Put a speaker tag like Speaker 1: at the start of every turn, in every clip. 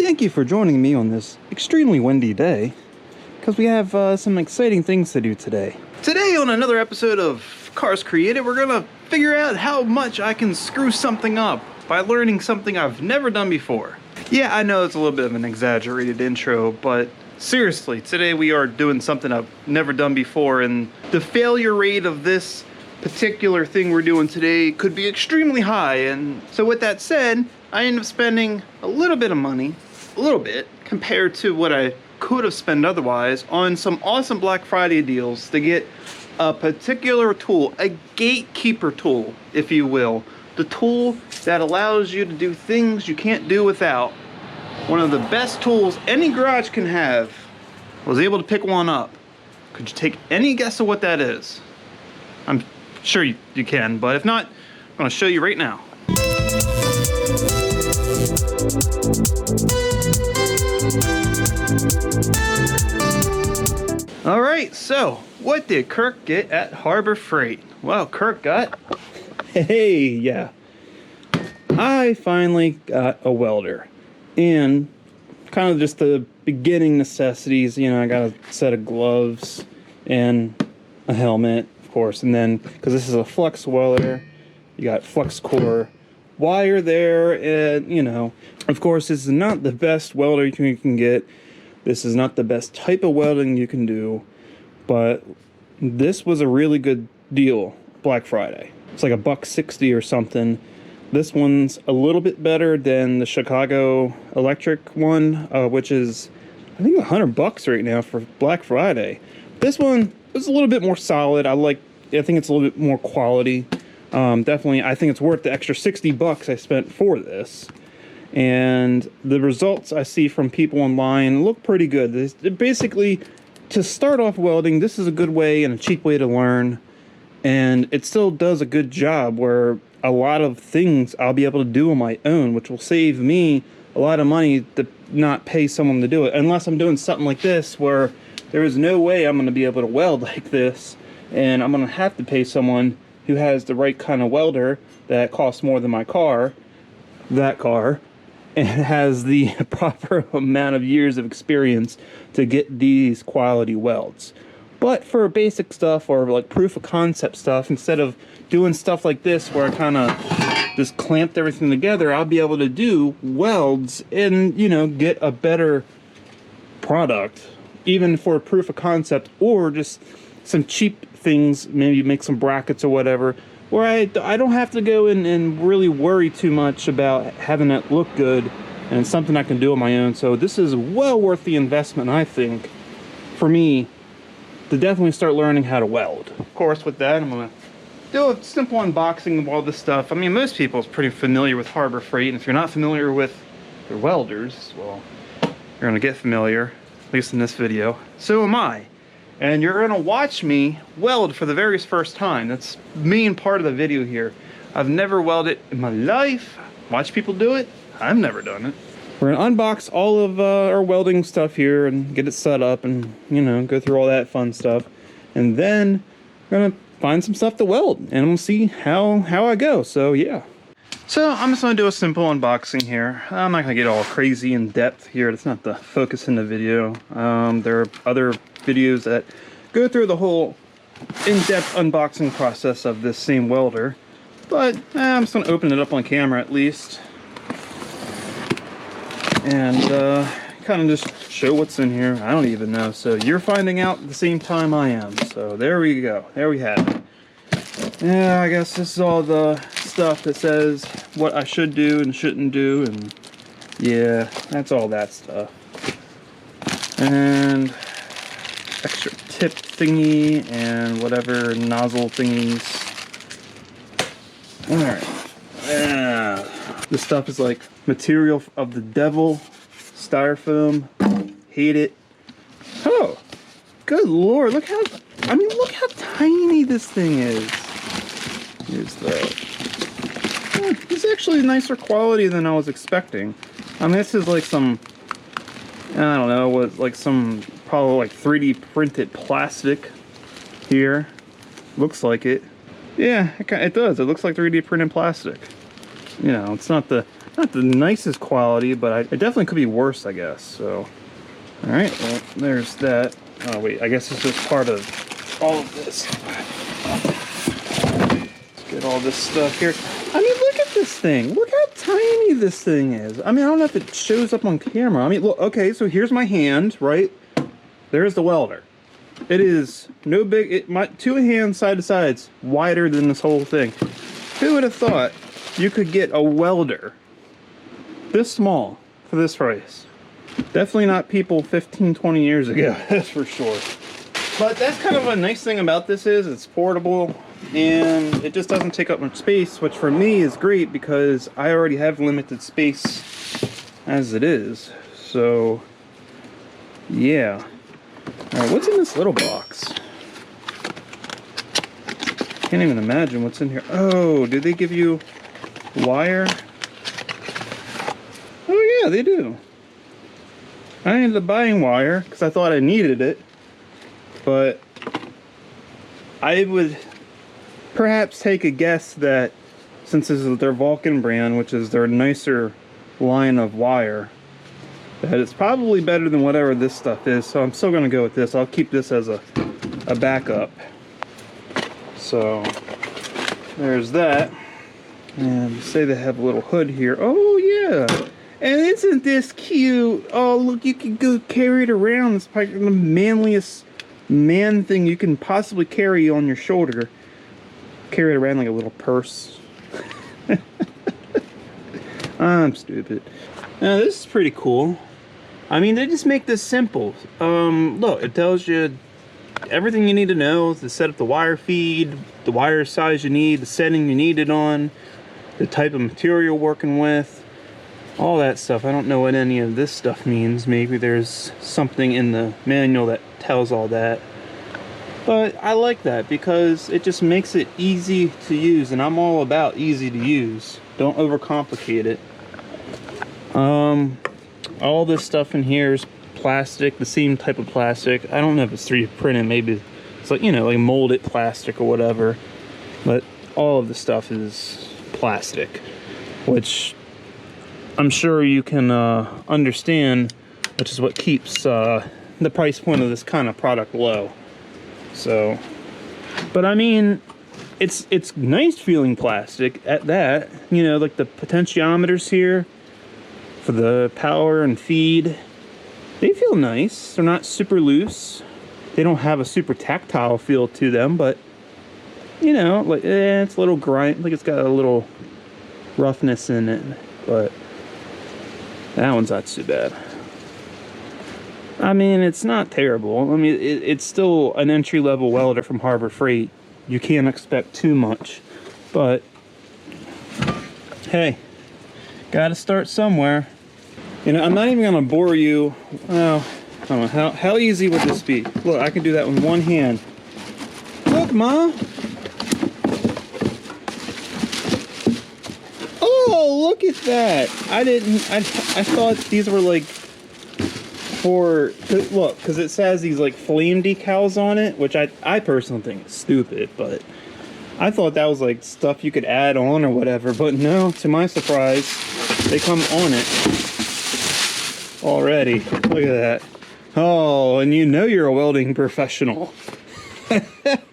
Speaker 1: thank you for joining me on this extremely windy day, because we have some exciting things to do today. Today on another episode of Cars Created, we're gonna figure out how much I can screw something up by learning something I've never done before. Yeah, I know it's a little bit of an exaggerated intro, but seriously, today we are doing something I've never done before, and the failure rate of this particular thing we're doing today could be extremely high. And so with that said, I end up spending a little bit of money, compared to what I could have spent otherwise, on some awesome Black Friday deals to get a particular tool, a gatekeeper tool, if you will. The tool that allows you to do things you can't do without. One of the best tools any garage can have. I was able to pick one up. Could you take any guess of what that is? I'm sure you can, but if not, I'm gonna show you right now. All right, so what did Kirk get at Harbor Freight? Well, Kirk got, yeah, I finally got a welder. And kind of just the beginning necessities, you know, I got a set of gloves and a helmet, of course, and then, because this is a flux welder, you got flux core wire there, and, you know, of course, this is not the best welder you can get. This is not the best type of welding you can do, but this was a really good deal, Black Friday. It's like $1.60 or something. This one's a little bit better than the Chicago electric one, which is, I think, $100 right now for Black Friday. This one is a little bit more solid. I think it's a little bit more quality. Definitely, I think it's worth the extra $60 I spent for this. And the results I see from people online look pretty good. Basically, to start off welding, this is a good way and a cheap way to learn. And it still does a good job where a lot of things I'll be able to do on my own, which will save me a lot of money to not pay someone to do it. Unless I'm doing something like this where there is no way I'm going to be able to weld like this. And I'm going to have to pay someone who has the right kind of welder that costs more than my car, and has the proper amount of years of experience to get these quality welds. But for basic stuff or like proof of concept stuff, instead of doing stuff like this where I kind of just clamped everything together, I'll be able to do welds and, you know, get a better product, even for proof of concept, or just some cheap things, maybe make some brackets or whatever, where I don't have to go in and really worry too much about having it look good, and it's something I can do on my own. So this is well worth the investment, I think, for me, to definitely start learning how to weld. Of course, with that, I'm gonna do a simple unboxing of all this stuff. I mean, most people are pretty familiar with Harbor Freight, and if you're not familiar with their welders, well, you're gonna get familiar, at least in this video. So am I. And you're gonna watch me weld for the very first time. That's the main part of the video here. I've never welded in my life. Watch people do it. I've never done it. We're gonna unbox all of our welding stuff here and get it set up and, you know, go through all that fun stuff. And then we're gonna find some stuff to weld and we'll see how I go. So yeah. So I'm just gonna do a simple unboxing here. I'm not gonna get all crazy in depth here. That's not the focus in the video. There are other videos that go through the whole in-depth unboxing process of this same welder, but I'm just gonna open it up on camera at least and kind of just show what's in here. I don't even know, so you're finding out at the same time I am. So there we go, there we have it. Yeah, I guess this is all the stuff that says what I should do and shouldn't do, and yeah, that's all that stuff. And extra tip thingy and whatever nozzle thingies. Alright. Yeah. This stuff is like material of the devil. Styrofoam. Hate it. Oh! Good lord, look how tiny this thing is. Here's the... It's actually nicer quality than I was expecting. I mean, this is like some... I don't know, what, like some probably like 3D printed plastic here. Looks like it. Yeah, it does. It looks like 3D printed plastic. you know, it's not the nicest quality, but it definitely could be worse, I guess. So, all right, well, there's that. Oh wait, I guess it's just part of all of this. Let's get all this stuff here. I mean, look at this thing. Look how tiny this thing is. I mean, I don't know if it shows up on camera. I mean, look, okay, so here's my hand, right? There's the welder. It is no big, my 2 hands side to sides, wider than this whole thing. Who would have thought you could get a welder this small for this price? Definitely not people 15, 20 years ago, that's for sure. But that's kind of a nice thing about this is it's portable and it just doesn't take up much space, which for me is great because I already have limited space as it is. So, yeah. All right, what's in this little box? Can't even imagine what's in here. Oh, do they give you wire? Oh yeah, they do. I ended up buying wire because I thought I needed it, but I would perhaps take a guess that since this is their Vulcan brand, which is their nicer line of wire, that it's probably better than whatever this stuff is. So I'm still going to go with this. I'll keep this as a backup. So there's that. And say they have a little hood here. Oh yeah. And isn't this cute? Oh look, you can go carry it around. It's probably the manliest man thing you can possibly carry on your shoulder. Carry it around like a little purse. I'm stupid. Now this is pretty cool. I mean, they just make this simple. Look, it tells you everything you need to know to set up the wire feed, the wire size you need, the setting you need it on, the type of material you're working with, all that stuff. I don't know what any of this stuff means. Maybe there's something in the manual that tells all that. But I like that because it just makes it easy to use, and I'm all about easy to use. Don't overcomplicate it. All this stuff in here is plastic, the same type of plastic. I don't know if it's 3D printed, maybe it's like, you know, like molded plastic or whatever. But all of the stuff is plastic, which I'm sure you can understand, which is what keeps the price point of this kind of product low. So, but I mean, it's nice feeling plastic at that. You know, like the potentiometers here for the power and feed, they feel nice. They're not super loose. They don't have a super tactile feel to them, but you know, like it's a little grind, like it's got a little roughness in it, but that one's not too bad. I mean, it's not terrible. I mean, it's still an entry-level welder from Harbor Freight. You can't expect too much, but hey, gotta start somewhere. You know, I'm not even gonna bore you. Well, I don't know, how easy would this be? Look, I can do that with one hand. Look, Ma. Oh, look at that. I thought these were like for, look, because it says these like flame decals on it, which I personally think is stupid, but I thought that was like stuff you could add on or whatever, but no, to my surprise, they come on it already. Look at that. Oh, and you know you're a welding professional.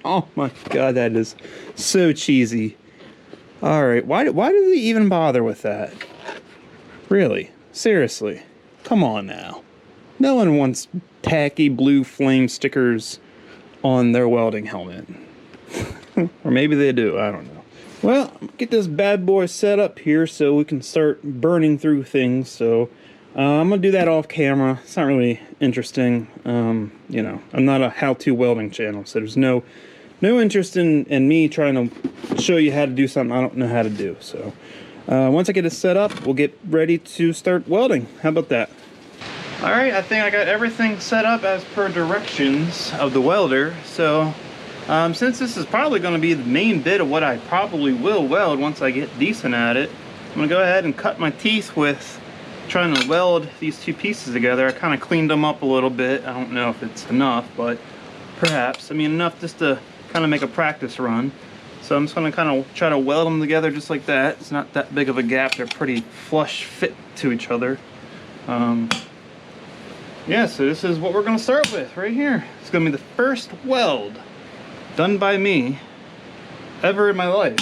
Speaker 1: Oh my god, that is so cheesy. Alright, why do they even bother with that? Really? Seriously? Come on now. No one wants tacky blue flame stickers on their welding helmet. Or maybe they do, I don't know. Well, get this bad boy set up here so we can start burning through things. So I'm gonna do that off camera. It's not really interesting. You know, I'm not a how-to welding channel, so there's no interest in me trying to show you how to do something I don't know how to do. So once I get it set up, we'll get ready to start welding. How about that? All right, I think I got everything set up as per directions of the welder. So since this is probably going to be the main bit of what I probably will weld once I get decent at it, I'm going to go ahead and cut my teeth with trying to weld these two pieces together. I kind of cleaned them up a little bit. I don't know if it's enough, but perhaps. I mean, enough just to kind of make a practice run. So I'm just gonna kind of try to weld them together just like that. It's not that big of a gap. They're pretty flush fit to each other. Yeah, so this is what we're gonna start with right here. It's gonna be the first weld done by me ever in my life.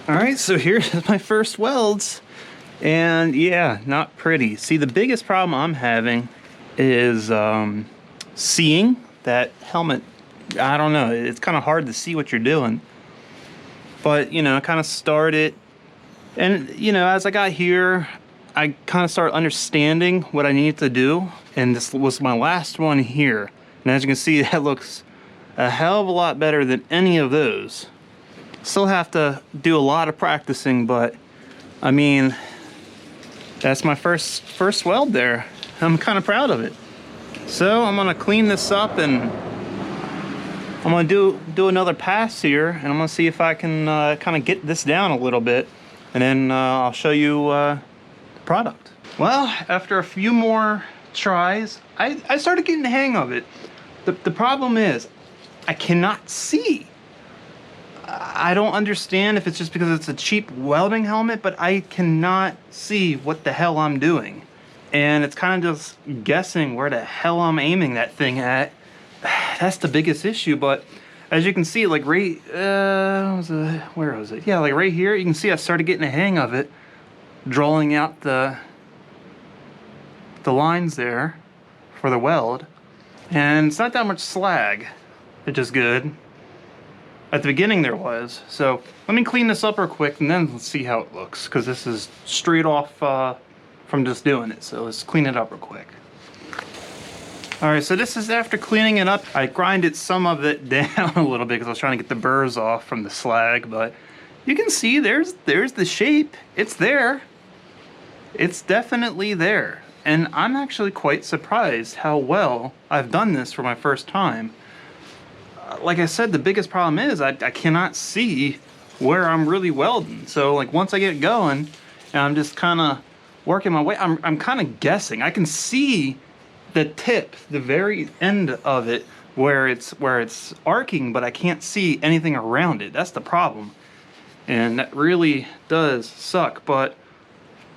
Speaker 1: Alright, so here's my first welds, and yeah, not pretty. See, the biggest problem I'm having is seeing that helmet. I don't know, it's kind of hard to see what you're doing, but you know, I kind of started, and you know, as I got here, I kind of started understanding what I needed to do, and this was my last one here, and as you can see, that looks a hell of a lot better than any of those. Still have to do a lot of practicing, but I mean, that's my first weld there. I'm kind of proud of it. So I'm gonna clean this up, and I'm gonna do another pass here, and I'm gonna see if I can kind of get this down a little bit, and then I'll show you the product. Well, after a few more tries, I started getting the hang of it. The problem is I cannot see. I don't understand if it's just because it's a cheap welding helmet, but I cannot see what the hell I'm doing. And it's kind of just guessing where the hell I'm aiming that thing at. That's the biggest issue, but as you can see, like right, where was it? Yeah, like right here, you can see I started getting the hang of it, drawing out the lines there for the weld. And it's not that much slag, which is good. At the beginning there was. So let me clean this up real quick, and then let's see how it looks, because this is straight off from just doing it. So let's clean it up real quick. Alright, so this is after cleaning it up. I grinded some of it down a little bit because I was trying to get the burrs off from the slag, but you can see there's the shape. It's there. It's definitely there. And I'm actually quite surprised how well I've done this for my first time. Like I said, the biggest problem is I cannot see where I'm really welding. So like once I get going and I'm just kind of working my way, I'm kind of guessing. I can see the tip, the very end of it, where it's arcing, but I can't see anything around it. That's the problem, and that really does suck. But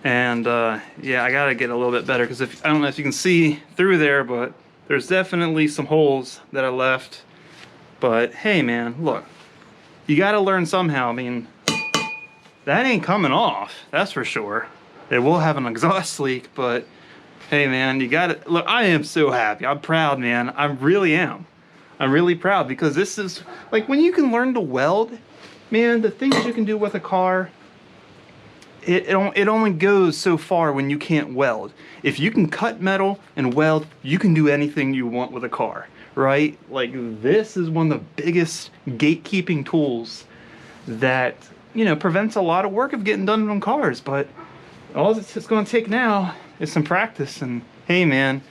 Speaker 1: yeah, I gotta get a little bit better, because I don't know if you can see through there, but there's definitely some holes that I left. But hey man, look, you gotta learn somehow. I mean, that ain't coming off, that's for sure. It will have an exhaust leak, but hey man, you gotta, look, I am so happy. I'm proud, man. I really am. I'm really proud, because this is, like, when you can learn to weld, man, the things you can do with a car, it only goes so far when you can't weld. If you can cut metal and weld, you can do anything you want with a car. Right? Like, this is one of the biggest gatekeeping tools that, you know, prevents a lot of work of getting done on cars. But all it's going to take now is some practice, and hey man,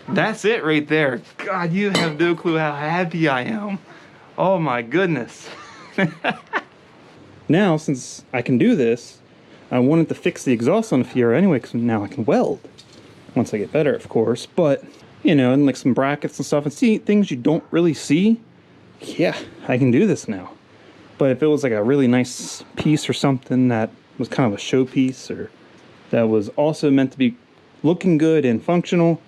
Speaker 1: that's it right there. God, you have no clue how happy I am. Oh my goodness. Now, since I can do this, I wanted to fix the exhaust on the Fiero anyway, because now I can weld. Once I get better, of course, but you know, and like some brackets and stuff, and see things you don't really see. Yeah, I can do this now. But if it was like a really nice piece or something that was kind of a showpiece, or that was also meant to be looking good and functional,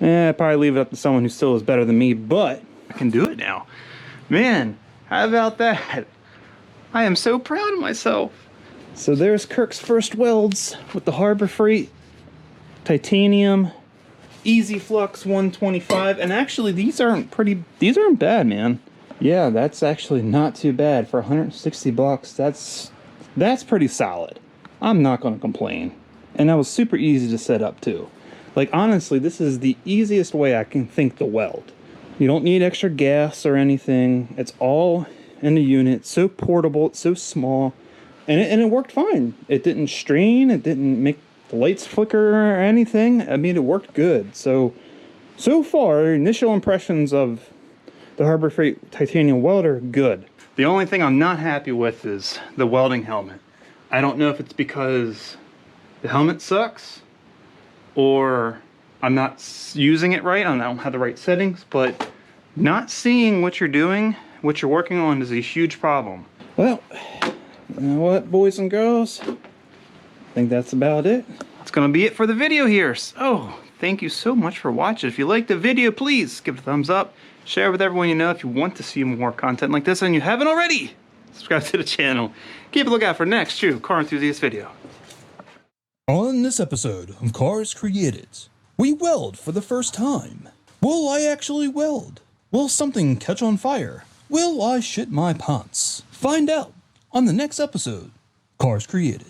Speaker 1: I'd probably leave it up to someone who still is better than me, but I can do it now. Man, how about that? I am so proud of myself. So there's Kirk's first welds with the Harbor Freight titanium Easy Flux 125, and actually these aren't bad, man. Yeah, that's actually not too bad for 160 bucks. That's pretty solid. I'm not gonna complain. And that was super easy to set up too. Like, honestly, this is the easiest way I can think to weld. You don't need extra gas or anything. It's all in the unit. It's so portable. It's so small. And it worked fine. It didn't strain. It didn't make the lights flicker or anything. I mean, it worked good. So far, initial impressions of the Harbor Freight titanium welder, good. The only thing I'm not happy with is the welding helmet. I don't know if it's because the helmet sucks or I'm not using it right. I don't have the right settings, but not seeing what you're doing, what you're working on, is a huge problem. Well, you know what, boys and girls? I think that's about it. That's gonna be it for the video here. So, thank you so much for watching. If you liked the video, please give it a thumbs up. Share with everyone you know if you want to see more content like this and you haven't already. Subscribe to the channel. Keep a lookout for next true car enthusiast video.
Speaker 2: On this episode of Cars Created, we weld for the first time. Will I actually weld? Will something catch on fire? Will I shit my pants? Find out on the next episode, Cars Created.